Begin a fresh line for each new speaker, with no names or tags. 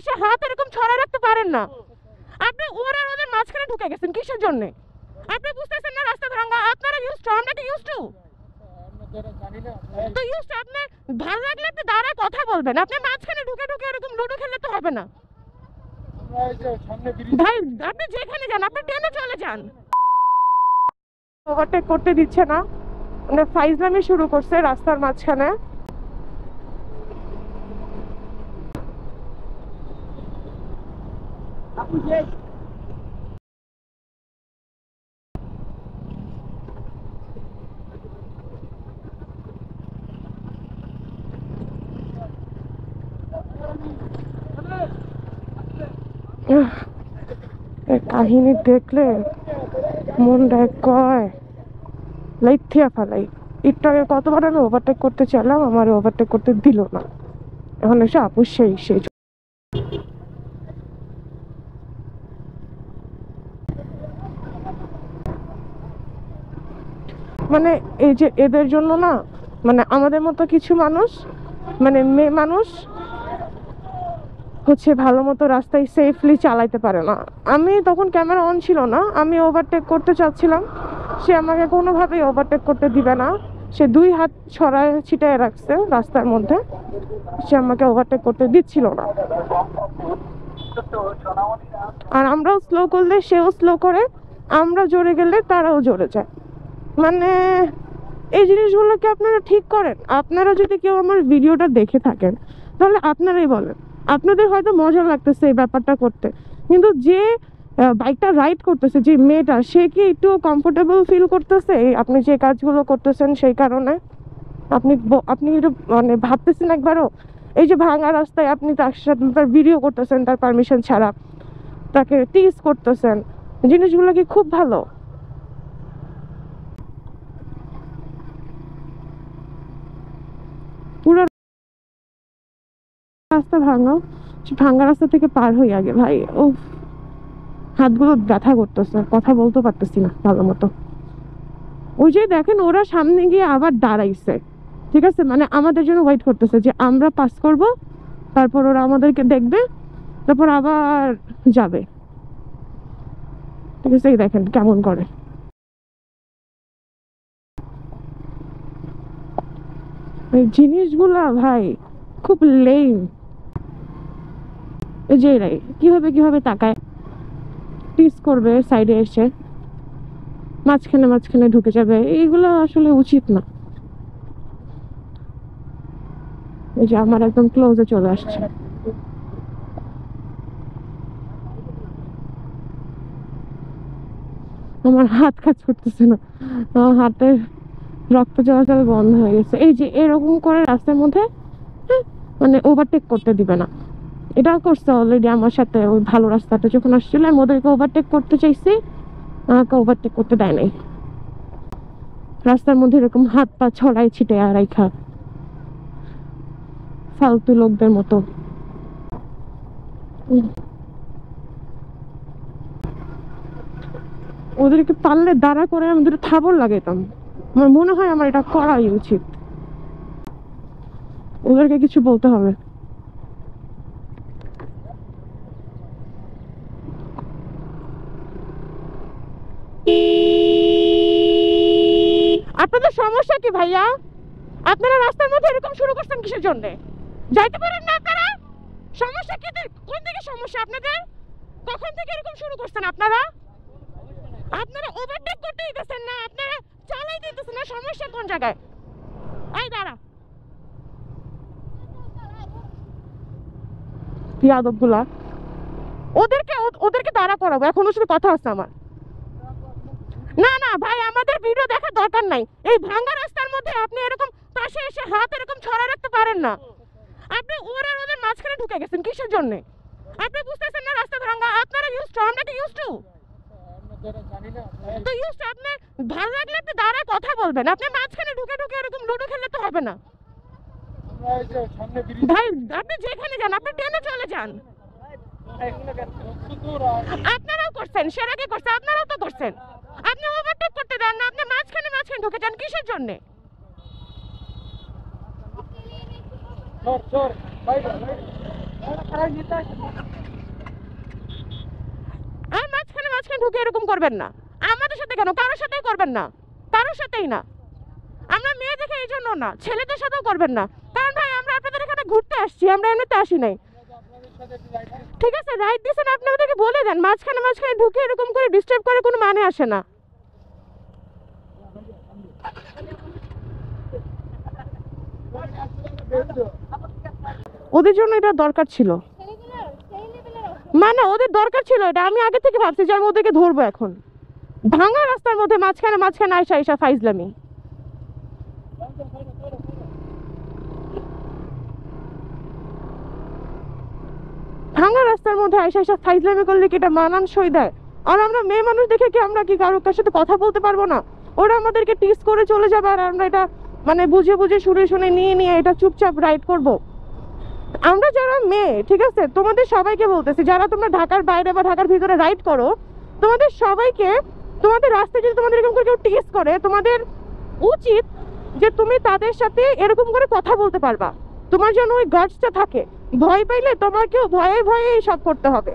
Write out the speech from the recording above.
এসে হাত এরকম ছড়ায় রাখতে পারেন না। আপনি ওরা ওদের মাঝখানে ঢুকে গেছেন কিসের জন্য? আপনি বুঝতেছেন না রাস্তা ভাঙা? আপনারা ইউজ টু, আমরা কি ইউজ টু? তো ইউজ টু, আপনি ভালো লাগলে আপনি দাঁড়ায় কথা বলবেন। আপনি মাঝখানে ঢুকে ঢুকে এরকম লুডো খেললে তো হবে না ভাই। আপনি যেখানে যান আপনি ট্রেনে চলে যান। ওভারটেক করতে দিচ্ছে না, মানে ফাইজলামি শুরু করছে রাস্তার মাঝখানে। কাহিনী দেখলে মনটা কয় লাইথিয়া ফেলাই। একটু আগে কতবার আমি ওভারটেক করতে চাইলাম, আমার ওভারটেক করতে দিল না। এখন এসে আপু সেই মানে এই যে এদের জন্য না, মানে আমাদের মতো কিছু মানুষ, মানে মেয়ে মানুষ হচ্ছে ভালো মতো রাস্তায় সেফলি চালাইতে পারে না। আমি তখন ক্যামেরা অন ছিল না, আমি ওভারটেক করতে চাচ্ছিলাম, সে আমাকে কোনোভাবেই ওভারটেক করতে দিবে না। সে দুই হাত ছড়ায় ছিটায় রাখছে রাস্তার মধ্যে, সে আমাকে ওভারটেক করতে দিচ্ছিল না। আর আমরাও স্লো করলে সেও স্লো করে, আমরা জোরে গেলে তারাও জোরে যায়। মানে এই জিনিসগুলোকে আপনারা ঠিক করেন। আপনারা যদি কেউ আমার ভিডিওটা দেখে থাকেন তাহলে আপনারাই বলেন, আপনাদের হয়তো মজা লাগতেছে এই ব্যাপারটা করতে, কিন্তু যে বাইকটা রাইড করতেছে যে মেয়েটা, সে কি একটু কমফোর্টেবল ফিল করতেছে আপনি যে কাজগুলো করতেছেন? সেই কারণে আপনি একটু মানে ভাবতেছেন একবারও? এই যে ভাঙা রাস্তায় আপনি তার সাথে তার ভিডিও করতেছেন তার পারমিশন ছাড়া, তাকে টিজ করতেছেন, জিনিসগুলো কি খুব ভালো? পুরো রাস্তা ভাঙা, ভাঙা রাস্তা থেকে পার হই আগে ভাই। ও হাতগুলো ব্যথা করতেছে, কথা বলতে পারতেছি না ভালো মতো। ওই যে দেখেন ওরা সামনে গিয়ে আবার দাঁড়াইছে, ঠিক আছে, মানে আমাদের জন্য ওয়েট করতেছে যে আমরা পাস করব, তারপর ওরা আমাদেরকে দেখবে, তারপর আবার যাবে। ঠিক আছে, এই দেখেন কেমন করে। এই জিনিসগুলা ভাই খুব লেম। এই যে এরাই কিভাবে কিভাবে তাকায়, টিস করবে সাইডে এসে, মাঝখানে মাঝখানে ঢুকে যাবে, এইগুলো আসলে উচিত না। এই যে আমার একদম ক্লোজে চলে আসছে। আমার হাত কাজ করতেছে না, আমার হাতের রক্ত চলাচল বন্ধ হয়ে গেছে। এই যে এরকম করে রাস্তার মধ্যে মানে ওভারটেক করতে দিবে না। এটা করছে অলরেডি আমার সাথে। ওই ভালো রাস্তাটা যখন আসছিল আমি ওদেরকে ওভারটেক করতে চাইছি, আমাকে ওভারটেক করতে দেয় নাই। রাস্তার মধ্যে এরকম হাত পা ছড়াই ছিটে রাইখা ফালতু লোকদের মতো। ওদেরকে পারলে দাঁড়া করে আমি দুটো থাবর লাগাইতাম। আমার মনে হয় আমার এটা করাই উচিত। ওদেরকে কিছু বলতে হবে। আপনাদের সমস্যা কি ভাইয়া? আপনারা রাস্তার মধ্যে এরকম শুরু করছেন কিসের জন্য? যাইতে পারেন না আপনারা? সমস্যা কি? কোন দিকে সমস্যা আপনাদের? কখন থেকে এরকম শুরু করছেন আপনারা? আপনারা ওভারটেক করতে দিতেছেন না, আপনারা চালাই দিতেছেন না। সমস্যা কোন জায়গায়? এই দাঁড়া, ইয়াদবগুলা। ওদেরকে দাঁড়া করাবো, এখনো শুধু কথা আছে আমার। না না ভাই, আমাদের ভিডিও দেখার দরকার নাই। এই ভাঙা রাস্তার মধ্যে আপনি এরকম পাশে এসে হাত এরকম ছড়া রাখতে পারেন না। আপনি ওরা ওদের মাঝখানে ঢুকে গেছেন কিসের জন্য? আপনি বুঝতেছেন না রাস্তা ভাঙা? আপনারা ইউজ টু, আমরা কি ইউজ টু? তো ইউজ টু, আপনি ভালো লাগলে আপনি দাঁড়ায় কথা বলবেন। আপনি মাঝখানে ঢুকে ঢুকে এরকম লুডো খেললে তো হবে না ভাই। আপনি যেখানে যান আপনি ট্রেনে চলে যান। আপনারাও করছেন, সেরা কি করছে? আপনারাও তো করছেন। আপনি ওভারটেক করতে দেন না, আপনি মাঝখানে মাঝখানে ঢুকে যান কিসের জন্য? আর মাঝখানে মাঝখানে ঢুকে এরকম করবেন না। আমাদের সাথে কেন, কারোর সাথেই করবেন না, কারোর সাথেই না। আমরা মেয়ে দেখে এই জন্য না, ছেলেদের সাথেও করবেন না। কারণ ভাই আমরা আপনাদের এখানে ঘুরতে আসছি, আমরা এমনিতে আসি নাই। ঠিক আছে, রাইট দিয়েছেন, আপনি ওদেরকে বলে দেন। মাঝখানে মাঝখানে ঢুকে এরকম করে ডিস্টার্ব করে কোনো মানে আসে না। ওদের জন্য এটা দরকার ছিল, মানে ওদের দরকার ছিল এটা। আমি আগে থেকে ভাবছি যে আমি ওদেরকে ধরবো এখন। ভাঙা রাস্তার মধ্যে মাঝখানে মাঝখানে আইসা আইসা ফাইজলামি। ভাঙা রাস্তার মধ্যে আইসা আইসা ফাইজলামি করলে কি এটা মানানসই দেয়? আর আমরা মেয়ে মানুষ দেখে কি আমরা কি কারোর সাথে কথা বলতে পারবো না? ওরা আমাদেরকে টিস করে চলে যাবে আর আমরা এটা মানে বুঝে বুঝে শুনে শুনে নিয়ে নিয়ে এটা চুপচাপ রাইড করব? আমরা যারা মেয়ে, ঠিক আছে, তোমাদের সবাইকে বলতেছি, যারা তোমরা ঢাকার বাইরে বা ঢাকার ভিতরে রাইড করো, তোমাদের সবাইকে, তোমাদের রাস্তায় যদি তোমাদের এরকম করে কেউ টিস করে, তোমাদের উচিত যে তুমি তাদের সাথে এরকম করে কথা বলতে পারবা। তোমার যেন ওই গার্ডসটা থাকে। ভয় পাইলে তোমাকেও ভয়ে ভয়ে সব করতে হবে।